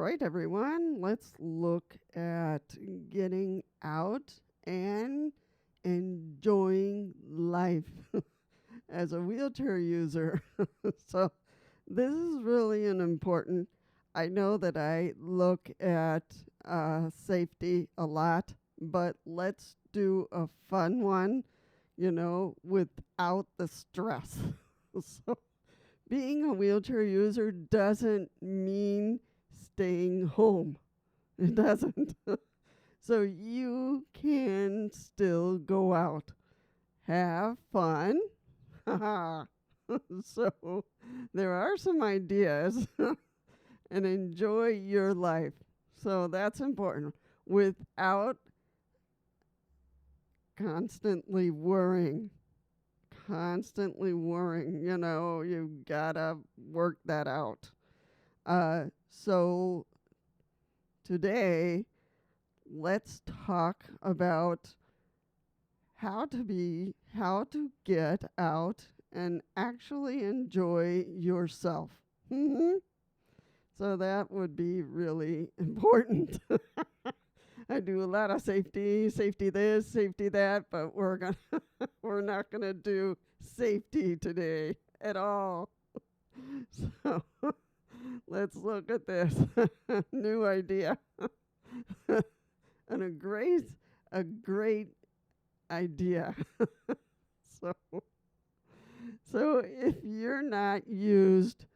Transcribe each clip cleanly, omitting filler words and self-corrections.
right, everyone, let's look at getting out and enjoying life as a wheelchair user. So, this is really an important. I know that I look at safety a lot, but let's do a fun one, without the stress. So, being a wheelchair user doesn't mean staying home. It doesn't. So you can still go out, have fun. So there are some ideas and enjoy your life. So that's important without constantly worrying. Constantly worrying, you gotta work that out. So today, let's talk about how to get out and actually enjoy yourself. So that would be really important. I do a lot of safety this, safety that, but we're not gonna do safety today at all. So let's look at this new idea. And a great idea. so so if you're not used,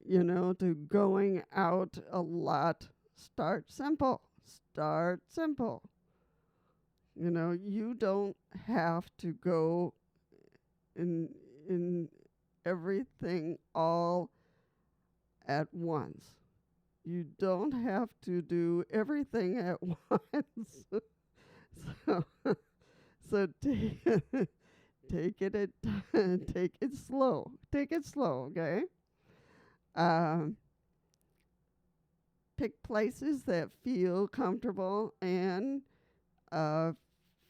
to going out a lot, start simple. Start simple. You don't have to go in everything all at once. You don't have to do everything at once. so so take it at take it slow. Take it slow, okay? Um, Pick places that feel comfortable and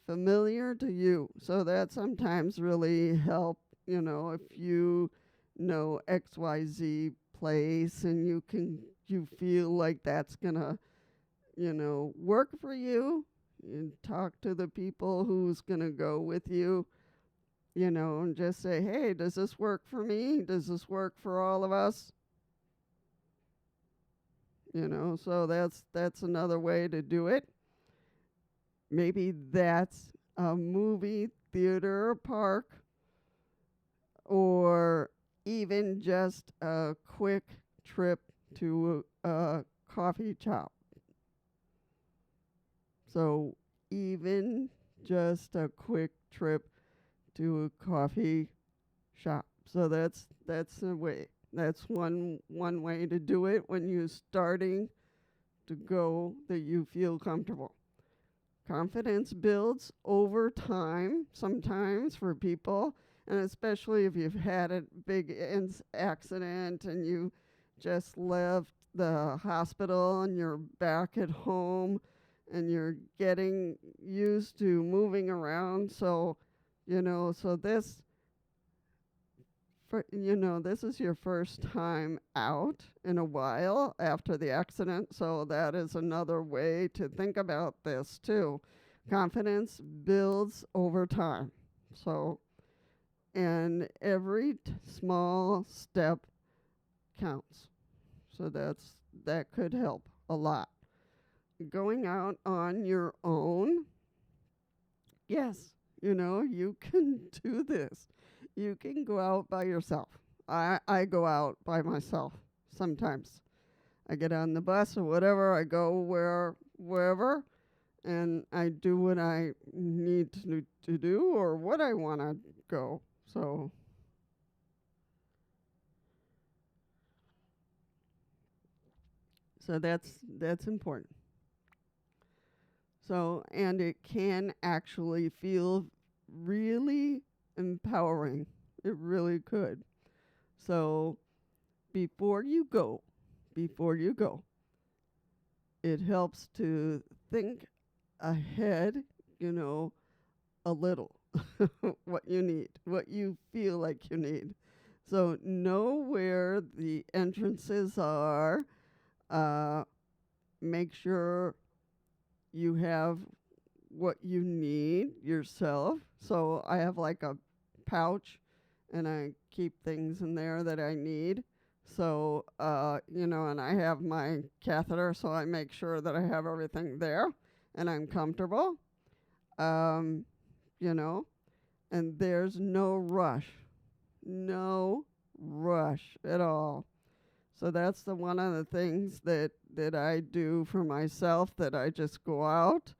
familiar to you. So that sometimes really help, if you know XYZ place and you feel like that's gonna, work for you. You talk to the people who's gonna go with you, and just say, hey, does this work for me? Does this work for all of us? So that's another way to do it. Maybe that's a movie theater or park, or even just a quick trip to a coffee shop. So even just a quick trip to a coffee shop. So that's a way. That's one way to do it when you're starting to go that you feel comfortable. Confidence builds over time sometimes for people, and especially if you've had a big accident and you just left the hospital and you're back at home and you're getting used to moving around. So, this is your first time out in a while after the accident, so that is another way to think about this too. Confidence builds over time. So, and every small step counts. So that could help a lot. Going out on your own, yes, you can do this. You can go out by yourself. I go out by myself sometimes. I get on the bus or whatever, I go wherever, and I do what I need to do or what I want to go. So that's important. So, and it can actually feel really empowering. It really could. So, before you go, before you go, it helps to think ahead, a little what you need, what you feel like you need. So know where the entrances are, uh, make sure you have what you need yourself. So I have like a pouch and I keep things in there that I need. So, and I have my catheter, so I make sure that I have everything there and I'm comfortable. Um, you know, and there's no rush at all. So that's the one of the things that I do for myself, that I just go out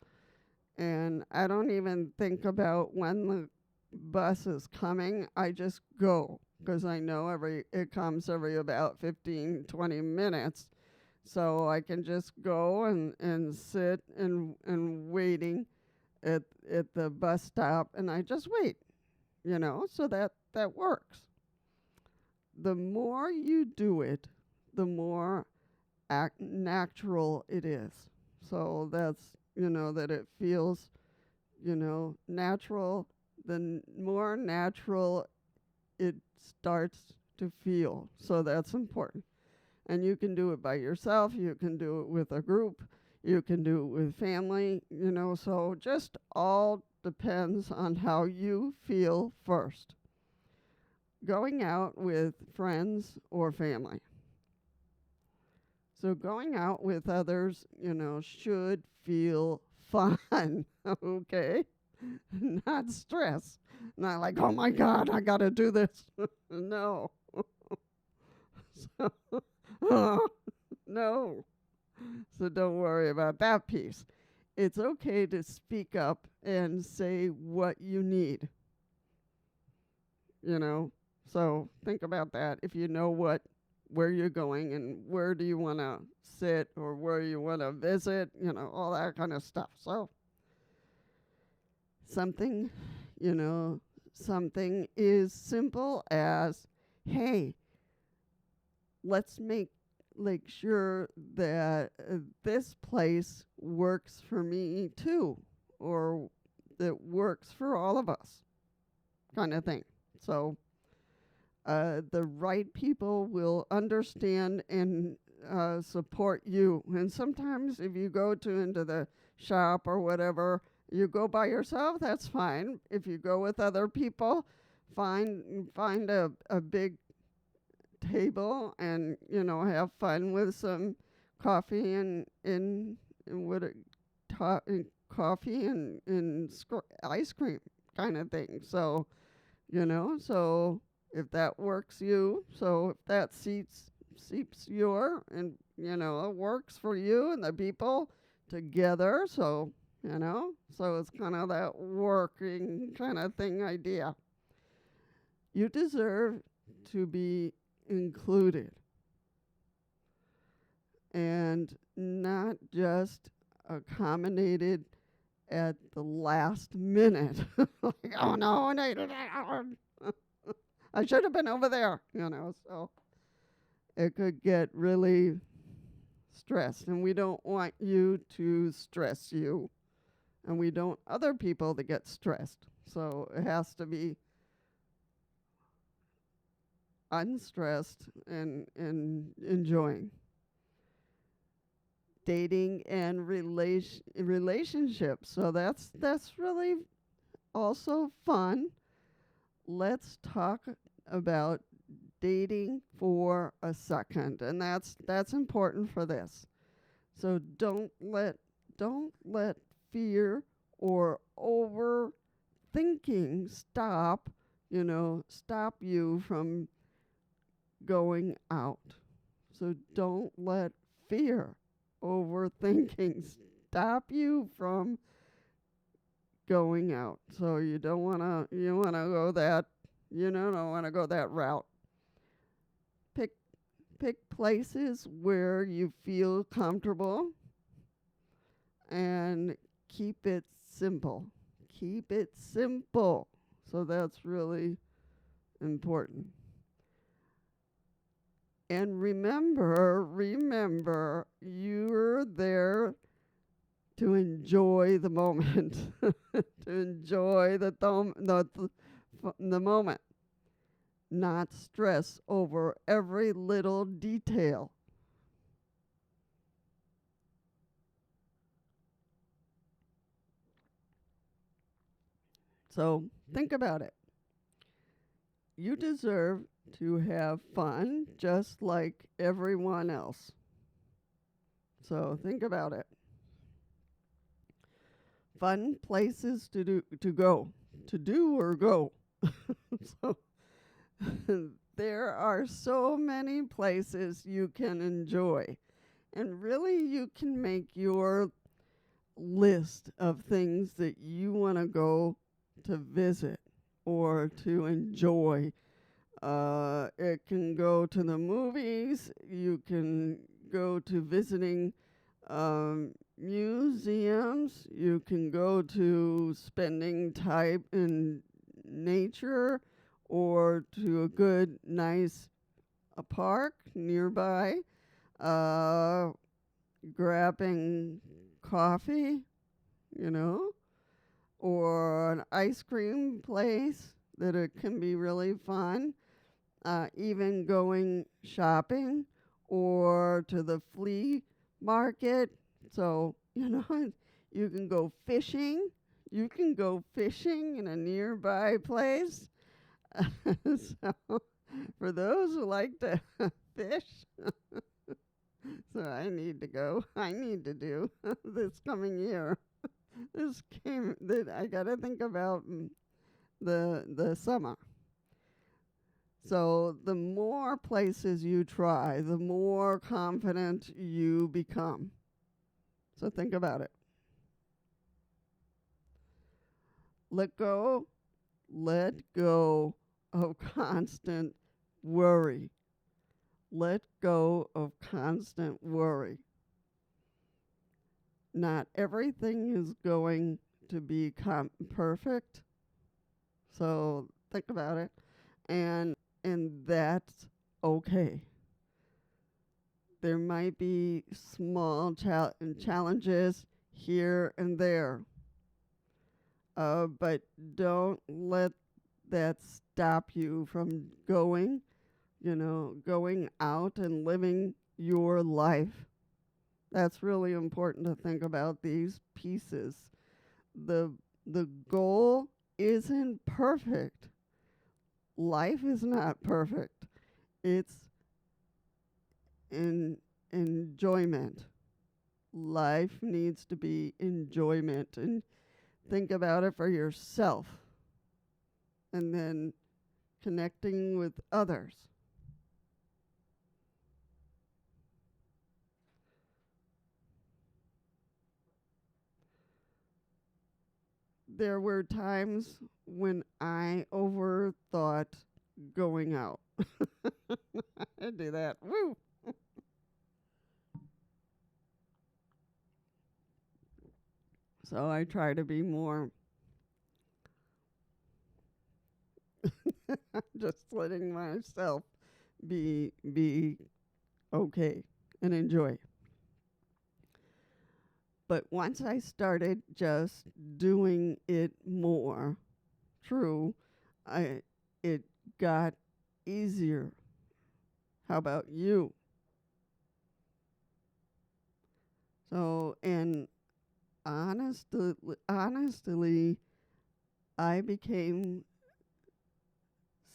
and I don't even think about when the bus is coming. I just go because I know it comes every about 15, 20 minutes. So I can just go and sit and waiting at the bus stop, and I just wait, so that works. The more you do it, the more natural it is. So that's, that it feels, natural. The more natural it starts to feel. So that's important. And you can do it by yourself. You can do it with a group. You can do it with family, so just all depends on how you feel first. Going out with friends or family. So going out with others, should feel fun, okay? Not stress. Not like, oh my God, I got to do this. No. No. So don't worry about that piece. It's okay to speak up and say what you need, So think about that. If you know where you're going and where do you want to sit or where you want to visit, all that kind of stuff. So something, something is simple as, hey, let's make sure that this place works for me too, or that works for all of us, kind of thing. So the right people will understand and support you. And sometimes if you go into the shop or whatever, you go by yourself, that's fine. If you go with other people, find a big table and, have fun with some coffee and what coffee and ice cream kind of thing. So, so if that works so if that seats your, and, it works for you and the people together. So, so it's kind of that working kind of thing idea. You deserve to be included and not just accommodated at the last minute. Like, oh no, I should have been over there, so it could get really stressed, and we don't want you to stress you, and we don't other people to get stressed. So it has to be unstressed and enjoying. Dating and relationships. So that's really also fun. Let's talk about dating for a second, and that's important for this. So don't let fear or overthinking stop you from going out. So don't let fear, overthinking stop you from going out. So you don't want to go that don't want to go that route. Pick places where you feel comfortable and keep it simple. Keep it simple. So that's really important. And remember, you're there to enjoy the moment, to enjoy the moment, not stress over every little detail. So think about it. You deserve to have fun just like everyone else. So think about it. Fun places to go. To do or go. So there are so many places you can enjoy. And really you can make your list of things that you want to go to visit or to enjoy. It can go to the movies. You can go to visiting museums. You can go to spending time in nature or to a good, nice park nearby. Grabbing coffee, or an ice cream place that it can be really fun. Even going shopping or to the flea market. So, you can go fishing. You can go fishing in a nearby place. So, for those who like to fish, so I need to go. I need to do this coming year. I got to think about the summer. So the more places you try, the more confident you become. So think about it. Let go of constant worry. Let go of constant worry. Not everything is going to be perfect. So think about it. And that's okay. There might be small challenges here and there. But don't let that stop you from going out and living your life. That's really important to think about these pieces. The goal isn't perfect. Life is not perfect. It's enjoyment. Life needs to be enjoyment, and think about it for yourself, and then connecting with others. There were times when I overthought going out. I do that. Woo! So I try to be more just letting myself be okay and enjoy. But once I started just doing it more, it got easier. How about you? So, and honestly, I became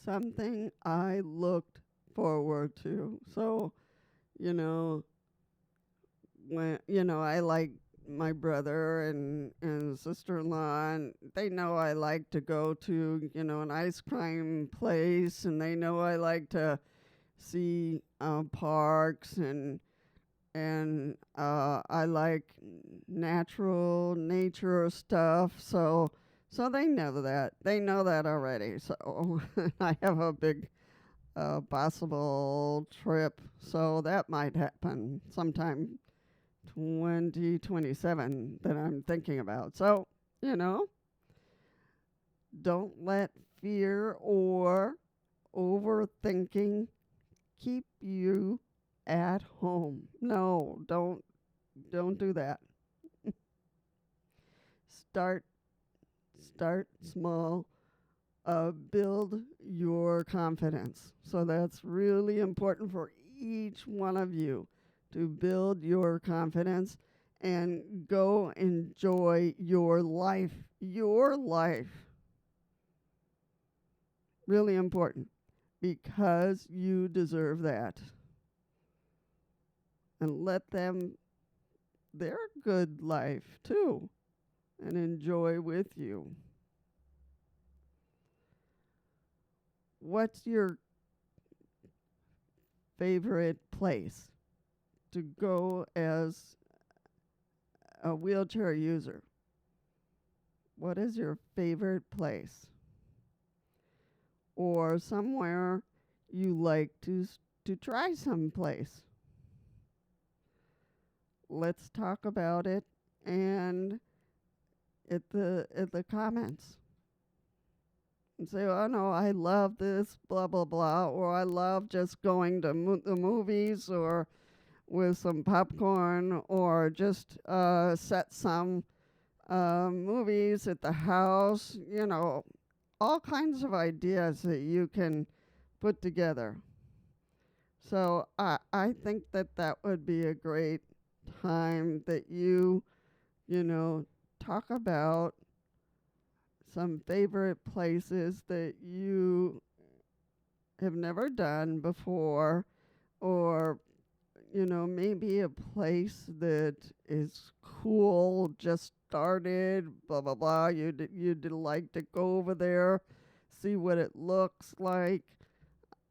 something I looked forward to. So, when I like my brother and sister-in-law, and they know I like to go to an ice cream place, and they know I like to see parks, and I like nature stuff. So they know that already. So I have a big possible trip, so that might happen sometime 2027 that I'm thinking about. So, don't let fear or overthinking keep you at home. No, don't do that. Start small. Build your confidence. So that's really important for each one of you, to build your confidence and go enjoy your life. Your life. Really important because you deserve that. And let them their good life too and enjoy with you. What's your favorite place to go as a wheelchair user? What is your favorite place? Or somewhere you like to try someplace? Let's talk about it and at the comments. And say, oh no, I love this, blah, blah, blah, or I love just going to the movies or with some popcorn or just set some movies at the house, all kinds of ideas that you can put together. So I think that would be a great time that talk about some favorite places that you have never done before, or maybe a place that is cool, just started, blah blah blah. You'd like to go over there, see what it looks like.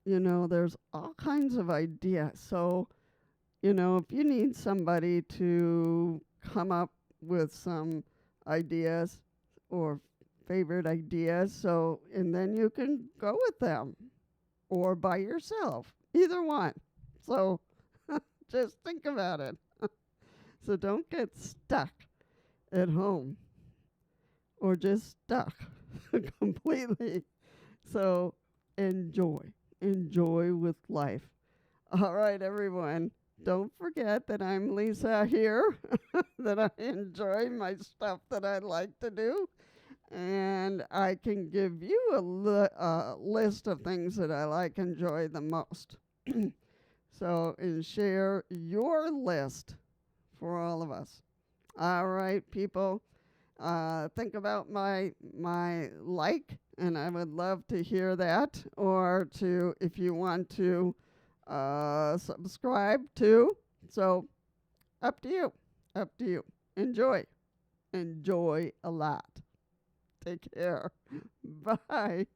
There's all kinds of ideas. So if you need somebody to come up with some ideas or favorite ideas, and then you can go with them or by yourself, either one. So just think about it. So don't get stuck at home or just stuck completely. So enjoy with life. All right, everyone. Don't forget that I'm Lisa here, that I enjoy my stuff that I like to do. And I can give you a list of things that I like enjoy the most. So, and share your list for all of us. All right, people. Think about my like, and I would love to hear that. Or if you want to subscribe too. So, up to you. Up to you. Enjoy a lot. Take care. Bye.